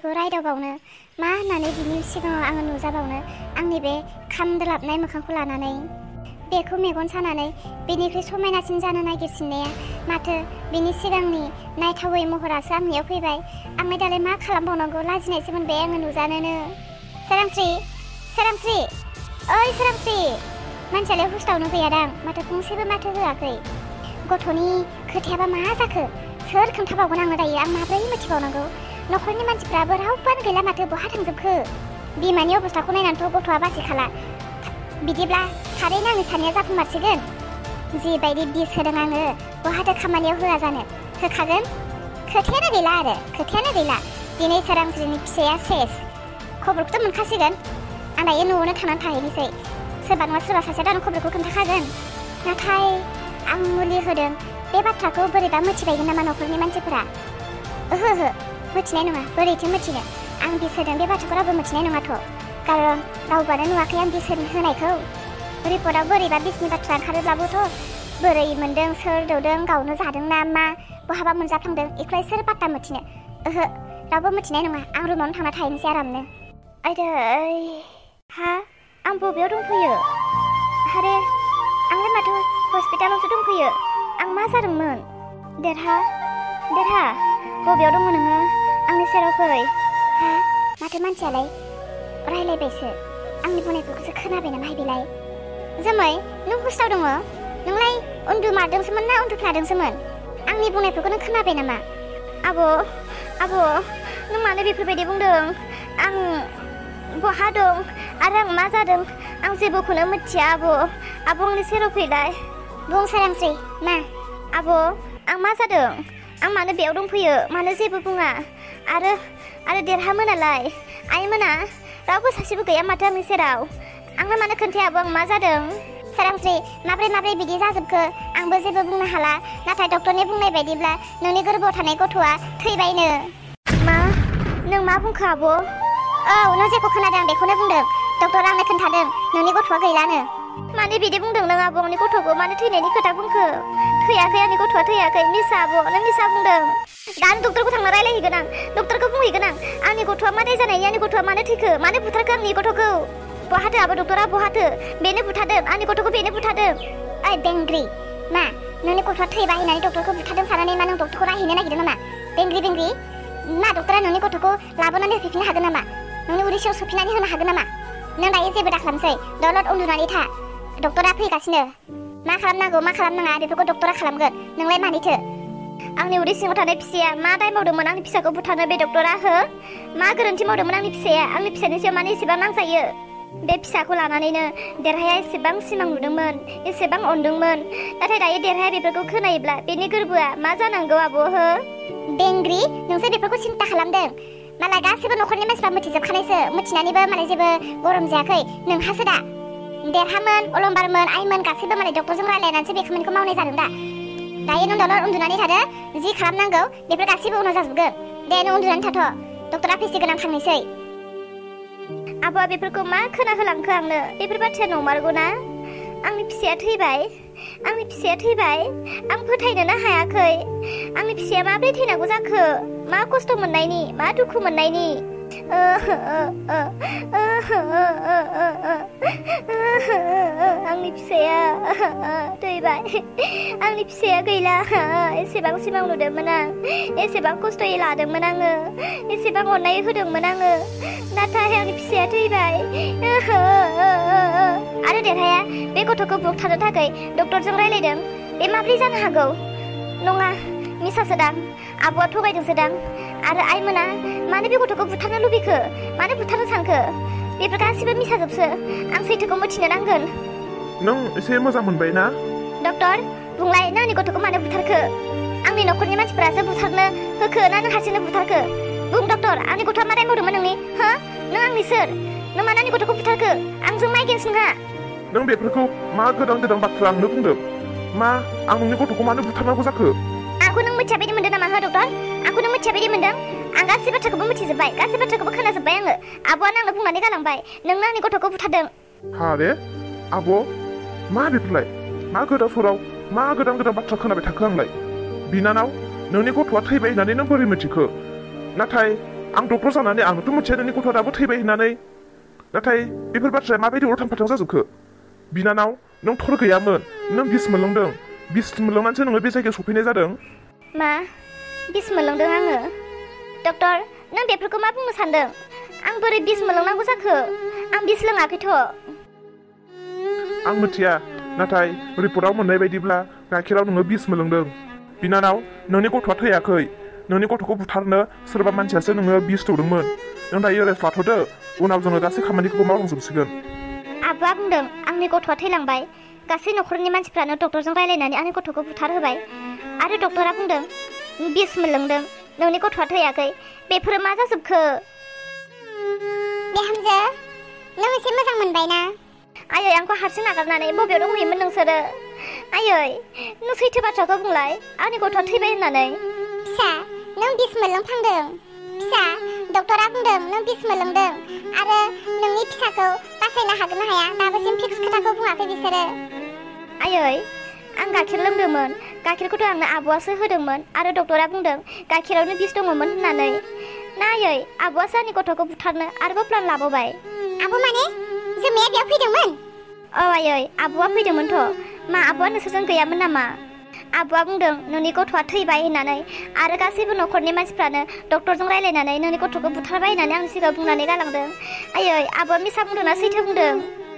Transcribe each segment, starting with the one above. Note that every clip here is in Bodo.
बेखौ रायदावबावनो मा होननानै बिनि सिगाङाव आङो नुजाबावनो आंनि बे खामदोलाबनाय मोखांखौ लानानै बेखौ मेगन सानानै बेनिख्रुइ समायनासिन जानो नागिरसिननाया माथो बिनि सिगांनि नायथावै महरासो आंनियाव फैबाय। आंलाय दालाय मा खालामबावनांगौ लाजिनायसो मोनबाय आङो नुजानोनो। सोरांस्रि सोरांस्रि ओइ सोरांस्रि मानसियालाय हुस्टावनो गैयादां माथो फंसेबो माथो होआखै। गथ'नि खोथायाबा मा जाखो सोर खोन्थाबावगोन आंनो दायो आं माब्रै मिथिबावनांगौ। न'खरनि मानसिफ्राबो रावबोआनो गैला माथो बहा थांजोबखो। बिमानि अबस्थाखौ नायनानैथ' गथ'आ बासिखाला। बिदिब्ला थारैनो आंनि साननाया जाफुंमारसिगोन। जिबायदि बिस होदों आङो बहाथो खामानियाव होआ जानो होखागोन। खोथायानो गैला आरो खोथायानो गैला। दिनै सोरांस्रिनि फिसाया सेस खबरखौथ' मोनखासिगोन। आं दायो न'आवनो थांनानै थाहैनोसै। सोरबा नङा सोरबा सासेया दानो खबरखौ खोन्थाखागोन। नाथाय आं मुलि होदों बे बाथ्राखौ बोरैबा मिथिबायगोन नामा न'खरनि मानसिफोरा? ओहो मिथिनाय नङा। बोरैथो मिथिनो? आं बिस होदों बे बाथ्राखौ रावबो मिथिनाय नङाथ'। खारन रावबोआनो नुवाखै आं बिस होनायखौ। रिपर्टआव बोरैबा बिसनि बाथ्रा ओंखारोब्लाबोथ' बोरै मोन्दों सोर दौदों गावनो जादों ना मा बहाबा मोनजाफ्लांदों बेखौलाय सोर पात्ता मिथिनो। ओहो रावबो मिथिनाय नङा। आं रुमावनो थांना थाहैनोसै आरामनो। आयदै हा आं बबेयाव दंफैयो? आरे आंलाय माथो हस्पिटालावसो दंफैयो। आं मा जादोंमोन? देरहा बबेयाव दङ नोङो? आंनि सेराव फै। हा माथो मानसियालाय रायलायबायसो। आंनि बुंनायफोरखौसो खोनाबाय नामा बेलाय? जोमै नों हुस्टाव दङ? नोंलाय उन्दुमारदोंसोमोन ना उन्दुफ्लादोंसोमोन? आंनि बुंनायफोरखौ नों खोनाबाय नामा? आब' नों मानो बेफोरबायदि बुंदों? आं बहा दं आरो आं मा जादों आं जेबोखौनो मिथिया। आब' आंनि सेराव फैलाय। बुं सोरांस्रि मा? आब' आं मा जादों? आं मानो बेयाव दंफैयो? मानो जेबो बुङा? आरो देरहामोनालाय आइमोना रावबो सासेबो गैया माथो आंनि सेराव। आंनो मानो खोन्थाया आब' आं मा जादों? सोरांस्रि माब्रै बिदि जाजोबखो आंबो जेबो बुंनो हाला। नाथाय डक्टरनि बुंनाय बायदिब्ला नोंनि गोरबोआव थानाय गथ'आ थैबायनो। मा? नों मा बुंखो आब'? औ नों जेखौ खोनादों आं बेखौनो बुंदों। डक्टरा आंनो खोन्थादों नोंनि गथ'आ गैलानो। मानो बिदि बुंदों नों आब' आंनि गथ'खौ मानो थैनायनि खोथा बुंखो? थैयाखै आंनि गथ'आ थैयाखै। मिसा आब' नों मिसा बुंदों। दानो डक्टरखौ थांना रायलायहैगोन आं। डक्टरखौ बुंहैगोन आं आंनि गथ'आ मा दाय जानायनि आंनि गथ'आ मानो थैखो मानो बुथारखो आंनि गथ'खौ? बहाथो आब' डक्टरा बहाथो? बेनो बुथारदों आंनि गथ'खौ बेनो बुथारदों। ओइ बेंग्रि मा नोंनि गथ'आ थैबाय होननानै डक्टरखौ बुथारदों साननानै मा नों डक्टरखौ नायहैनो नागिरदों नामा? बेंग्रि मा डक्टरा नोंनि गथ'खौ लाबोनानै होफैफिननो हागोन नामा? नोंनि उदै सिङाव सोफिननानै होनो हागोन नामा? नों दायो जेबो दाखालामसै दलद उन्दुनानै था। डक्टरा फैगासिनो। मा खालामनांगौ मा खालामनाङा बेफोरखौ डक्टरा खालामगोन। नोंलाय मानिथो? आंनि उदै सिङाव थानाय फिसाया मा दाय मावदोंमोन आंनि फिसाखौ बुथारनो बे डक्टरा? मा गोरोन्थि मावदोंमोन आंनि फिसाया? आंनि फिसानि सायाव मानो एसेबां नांजायो? बे फिसाखौ लानानैनो देरहाया एसेबां सिमां नुदोंमोन एसेबां अनदोंमोन। नाथाय दायो देरहाया बेफोरखौ खोनायोब्ला बेनि गोरबोआ मा जानांगौ आब'? बेंग्रि नोंसो बेफोरखौ सिन्था खालामदों। मालाय गासिबो न'खरनि मानसिफ्रा मिथिजोबखानायसो। मिथिनानैबो मालाय जेबो गरम जायाखै। नोंहासो दा देरहामोन अलंबारमोन आइमोन गासिबो मालाय डक्टरजों रायलायनानैसो बे खामानिखौ मावनाय जादों दा। दायो नों दलद उन्दुनानै थादो। जि खालामनांगौ बेफोर गासिबो उनाव जाजोबगोन। दे नों उन्दुनानै थाथ'। डक्टरा फैसिगोन आं थांनोसै। आब'आ बेफोरखौ मा खोनाहोलांखो आंनो? बेफोर बाथ्राया नंमारगौ ना? आंनि फिसाया थैबाय आं फोथायनोनो हायाखै। आंनि फिसाया माब्रै थैनांगौ जाखो? मा खस्थ' मोननायनि मा दुखु मोननायनि? आंनि फिसाया थैबाय। आंनि फिसाया गैला। एसेबां सिमां नुदोंमोन आं एसेबां खस्थ'यै लादोंमोन आङो एसेबां अननाय होदोंमोन आङो। नाथाय आंनि फिसाया थैबाय। आरो देरहाया बे गथ'खौ बुथारनो थाखाय डक्टरजों रायलायदों। बे माब्रै जानो हागौ? नङा मिसासोदां। आब'आ थगायदोंसोदां। आरो आइमोना मानो बे गथ'खौ बुथारनो लुबैखो? मानो बुथारनो सानखो? बेफोर गासिबो मिसाजोबसो। आं सैथोखौ मिथिनो नांगोन। नों एसे मोजां मोनबाय ना? डक्टर बुंलाय नों आंनि गथ'खौ मानो बुथारखो? आंनि न'खरनि मानसिफोरासो बुथारनो होखो ना नों हारसिंनो बुथारखो? बुं डक्टर आंनि गथ'आ मा दाय मावदोंमोन नोंनि? नों आंनि सोर? नों मानो आंनि गथ'खौ बुथारखो? आंजों माइगेन्स नोंहा? नों बेफोरखौ मा गोदान बाथ्रा आंनो बुंदों? मा आं नोंनि गथ'खौ मानो बुथारनांगौ जाखो? आंखौ नों मिथिया बायदि मोनदों नामा डक्टर? आंखौ नों मिथिया बायदि मोनदों? आं गासै बाथ्राखौबो मिथिजोब्बाय गासै बाथ्राखौबो खोनाजोब्बाय आङो। आब'आनो आंनो बुंनानै गालांबाय नोंनो आंनि गथ'खौ बुथारदों। हारे आब' मा बेफोरलाय? मा गोदाव सोराव मा गोदान बाथ्रा खोनाबाय थाखो आंलाय? बिनानाव नोंनि गथ'आ थैबाय होननानै नों बोरै मिथिखो? नाथाय आं डक्टर जानानै आंथ' मिथिया नोंनि गथ'आ दाबो थैबाय होननानै नाथाय बेफोर बाथ्राया माबायदि उल्थां फाल्थां जाजोबखो बिनानाव नों थर गैयामोन नों बिस मोनलोंदों बिस मोनलोंनानैसो नोङो बे जायगायाव सफैनाय जादों मा बिस मोनलोंदों आङो डक्टर नों बेफोरखौ मा बुंनो सानदों आं बोरै बिस मोनलोंनांगौ जाखो आं बिस लोङाखैथ' आं मिथिया नाथाय रिपर्टआव मोननाय बायदिब्ला गाइखेराव नोङो बिस मोनलोंदों बिनानाव नोंनि गथ'आ थैयाखै नोंनि गथ'खौ बुथारनो सोरबा मानसियासो नोङो बिस दौदोंमोन नों दायो रेस्ट लाथ'दो उनाव जोङो गासै खामानिखौबो मावलांजोबसिगोन आबुआ बुंदों आंनि गथ'आ थैलांबाय गासै न'खरनि मानसिफ्रानो डक्टरजों रायलायनानै आंनि गथ'खौ बुथारहोबाय आरो डक्टरा बुंदों बिस मोनलोंदों नोंनि गथ'आ थैयाखै बेफोरो मा जाजोबखो बिहामजो नों एसे मोजां मोनबाय ना आयै आंखौ हारसिं नागारनानै बबेयाव दंहैयोमोन नोंसोरो आयै नों सैथो बाथ्राखौ बुंलाय आंनि गथ'आ थैबाय होननानै फिसा नों बिस मोनलोंफ्लांदों फिसा डक्टरा बुंदों नों बिस मोनलोंदों आरो नोंनि फिसाखौ बासायनो हागोन ना हाया दाबोसिम फिक्स खोथाखौ बुङाखै बिसोरो आयै आं गाइखेर लोंदोंमोन गाइखेरखौथ' आंनो आब'आसो होदोंमोन आरो डक्टरा बुंदों गाइखेरावनो बिस दङमोन होननानै ना आयै आब'आसो आंनि गथ'खौ बुथारनो आरोबाव प्लान लाबावबाय आब' माने जोमाया बेयाव फैदोंमोन औ आयै आब'आ फैदोंमोनथ' मा आब'आ नोंसोरजों गैयामोन नामा आब'आ बुंदों नोंनि गथ'आ थैबाय होननानै आरो गासैबो न'खरनि मानसिफ्रानो डक्टरजों रायलायनानै नोंनि गथ'खौ बुथारबाय होननानै आंनि सिगाङाव बुंनानै गालांदों आयै आब'आ मिसा बुंदोंना सैथो बुंदों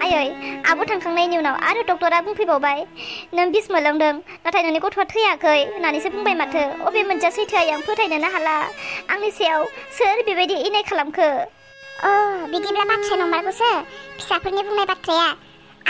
आयै आब' थांखांनायनि उनाव आरो डक्टरा बुंफैबावबाय नों बिस मोनलोंदों नाथाय नोंनि गथ'आ थैयाखै होननानैसो बुंबाय माथो अबे मोनसेया सैथो आं फोथायनोनो हाला आंनि सायाव सोर बेबायदि इनाय खालामखो बिदिब्ला बाथ्राया नंमारगौसो फिसाफोरनि बुंनाय बाथ्राया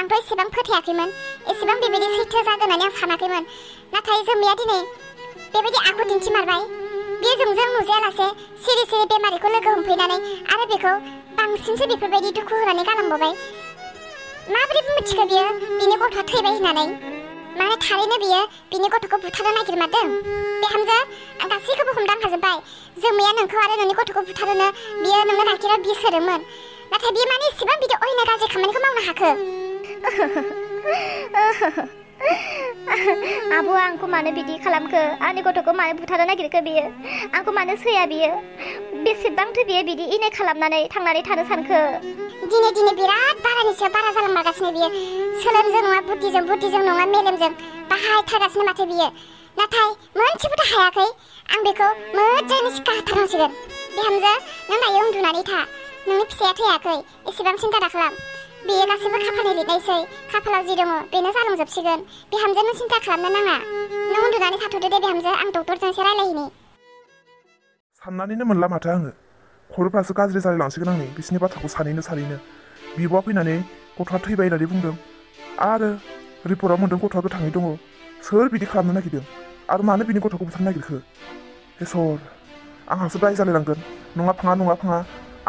आंथ' एसेबां फोथायाखैमोन एसेबां बेबायदि सैथो जागोन होननानै आं सानाखैमोन नाथाय जोमैया दिनै बेबायदि आखु दिन्थिमारबाय बियो जोंजों नुजायालासे सिरि सिरि बेमारिखौ लोगो हमफैनानै आरो बेखौ बांसिनसो बेफोरबायदि दुखु होनानै गालांबावबाय माबोरै मिथिखो बियो बिनि गथ'आ थैबाय होननानै माने थारैनो बियो बिनि गथ'खौ बुथारनो नागिरमारदों बिहामजो आं गासैखौबो हमदांखाजोब्बाय जोमैया नोंखौ आरो नोंनि गथ'खौ बुथारनो बियो नोंनो गाइखेराव बिस होदोंमोन नाथाय बियो माने एसेबां बिदि अयना गाज्रि खामानिखौ मावनो हाखो आब'आ आंखौ मानो बिदि खालामखो आंनि गथ'खौ मानो बुथारनो नागिरखो बियो आंखौ मानो सैया बियो बेसेबांथो बियो बिदि इनाय खालामनानै थांनानै थानो सानखो दिनै दिनै बिराद बारानि सायाव बारा जालांगासिनो बियो सोलोजों नङा बुद्धिजों नङा मेलेमजों बाहायथारगासिनो माथो बियो नाथाय मोनसेबोथ' हायाखै आं बेखौ मोजाङै सिखा होथारनांसिगोन बिहामजो नों दायो उन्दुनानै था नोंनि फिसाया थैयाखै एसेबां सिन्था दाखालाम बेयो गासैबो खाफालनि लिरनायसै खाफालाव जि दङ बेनो जालांजोबसिगोन बिहामजो नों सिन्था खालामनो नाङा नों उन्दुनानै थाथ'दो दे बिहामजो आं डक्टरजोंसो रायलायहैनि साननानैनो मोनला माथो आङो खर'फ्रासो गाज्रि जालायलांसिगोन आंनि बिसिनि बाथ्राखौ सानैनो बिब'आ फैनानै गथ'आ थैबाय होननानै बुंदों आरो रिपर्टआव मोनदों गथ'आ गोथाङै दङ सोर बिदि खालामनो नागिरदों आरो मानो बिनि गथ'खौ बुथारनो नागिरखो हेसर आंहासो दाय जालायलांगोन नङा फाङा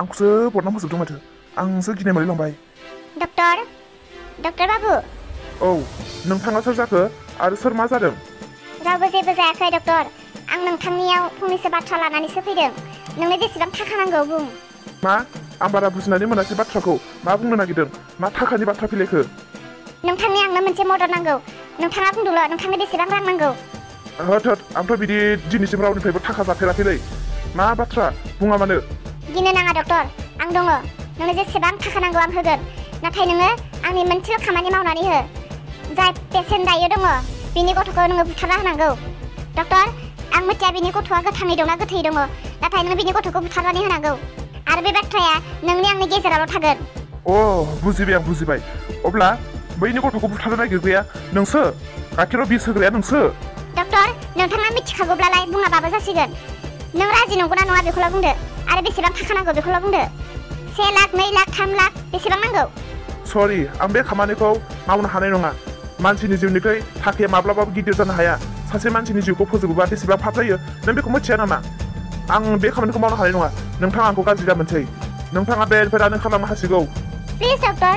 आंखौसो बदनाम होजोबदों माथो आंसो गिनाय मोनलायलांबाय डक्टर बाबु औ नोंथाङा सोर जाखो आरो सोर मा जादों रावबो जेबो जायाखै डक्टर आं नोंथांनियाव फंनैसो बाथ्रा लानानैसो फैदों नोंनो बेसेबां थाखा नांगौ बुं मा आं बारा बुजिनानै मोनासै बाथ्राखौ मा बुंनो नागिरदों मा थाखानि बाथ्रा फैलायखो नोंथांनि आंनो मोनसे मदद नांगौ नोंथाङा बुंदोंल' नोंथांनो बेसेबां रां नांगौ होद आंथ' बिदि दिनैसिम रावनिफ्रायबो थाखा जाफेराखैलै मा बाथ्रा बुङा मानो गिनो नाङा डक्टर आं दङ नोंनो जेसेबां थाखा नांगौ आं होगोन नाथाय नोङो आंनि मोनसेल' खामानि मावनानै हो जाय पेसेन्ट दायो दङ बिनि गथ'खौ नोङो बुथारना होनांगौ डक्टर आं मिथिया बिनि गथ'आ गोथाङै दंना गोथै दङ नाथाय नों बिनि गथ'खौ बुथारनानै होनांगौ आरो बे बाथ्राया नोंनि आंनि गेजेरावल' थागोन बुजिबाय आं बुजिबाय अब्ला बैनि गथ'खौ बुथारनो नागिरग्राया नोंसो गाइखेराव बिस होग्राया नोंसो डक्टर नोंथाङा मिथिखागौब्लालाय बुङाबाबो जासिगोन नों राजि नंगौना नङा बेखौल' बुंदो आरो बेसेबां थाखा नांगौ बेखौल' बुंदो 1 लाख 2 लाख 3 लाख बेसेबां नांगौ सरि आं बे खामानिखौ मावनो हानाय नङा मानसिनि जिउनिख्रुइ थाखाया माब्लाबाबो गिदिर जानो हाया सासे मानसिनि जिउखौ फोजोबोबा बेसेबां पाप जायो नों बेखौ मिथिया नामा आं बे खामानिखौ मावनो हानाय नङा नोंथाङा आंखौ गाज्रि दामोनसै नोंथाङा बेनिफ्राय रानो खालामनो हासिगौ प्लिज डक्टर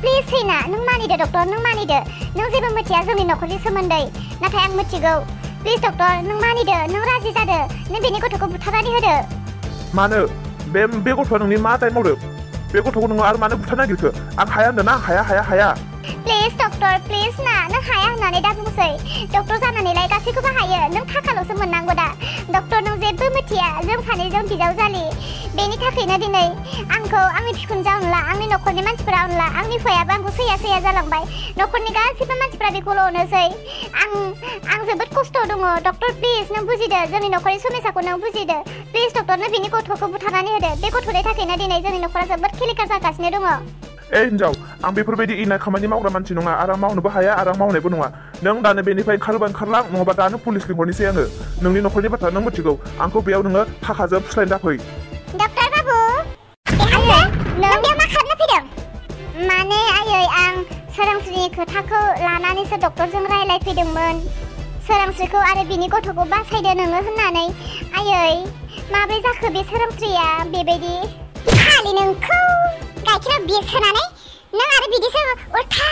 प्लिज फैना नों मानिदो डक्टर नों मानिदो नों जेबो मिथिया जोंनि न'खरनि सोमोन्दै नाथाय आं मिथिगौ प्लिज डक्टर नों मानिदो नों राजि जादो नों बेनि गथ'खौ बुथारनानै होदो मानो बे गथ'आ नोंनि मा दाय मावदों बे गथ'खौ नोङो आरो मानो बुथारनो नागिरखो आं हाया होनदों ना हाया प्लिज डक्टर प्लिज ना नों हाया होननानै दा बुंसै डक्टर जानानैलाय गासैखौबो हायो नों थाखाल'सो मोननांगौ दा डक्टर नों जेबो मिथिया जों सानैजों बिजावजालि बेनि थाखायनो दिनै आंखौ आंनि बिखुनजोआ अनला आंनि न'खरनि मानसिफोरा अनला आंनि हौवायाबो आंखौ सैया जालांबाय न'खरनि गासैबो मानसिफोरा बेखौल' अनोसै आं जोबोद खस्थ' दङ डक्टर प्लिज नों बुजिदो जोंनि न'खरनि समस्याखौ नों बुजिदो प्लिज डक्टर नों बिनि गथ'खौ बुथारनानै होदो बे गथ'नि थाखायनो दिनै जोंनि न'खरा जोबोद खेलिखार जागासिनो दङ ए हिन्जाव आं बेफोरबायदि इनाय खामानि मावग्रा मानसि नङा आरो आं मावनोबो हाया आरो आं मावनायबो नङा नों दानो बेनिफ्राय ओंखारोबा ओंखारलां नङाबा दानो पुलिस लिंहरनोसै आङो नोंनि न'खरनि बाथ्रा नों मिथिगौ आंखौ बेयाव नोङो थाखाजों फुस्लायनो दाफै डक्टर बाबु आयै नों बेयाव मा खालामनो फैदों माने आयै आं सोरांस्रिनि खोथाखौ लानानैसो डक्टरजों रायलायफैदोंमोन सोरांस्रिखौ आरो बिनि गथ'खौ बासायदो नोङो होननानै आयै माब्रै जाखो बे सोरांस्रिया बेबायदि खालि नोंखौ गाइखेराव बिस होनानै नों आरो बिदिसो उल्था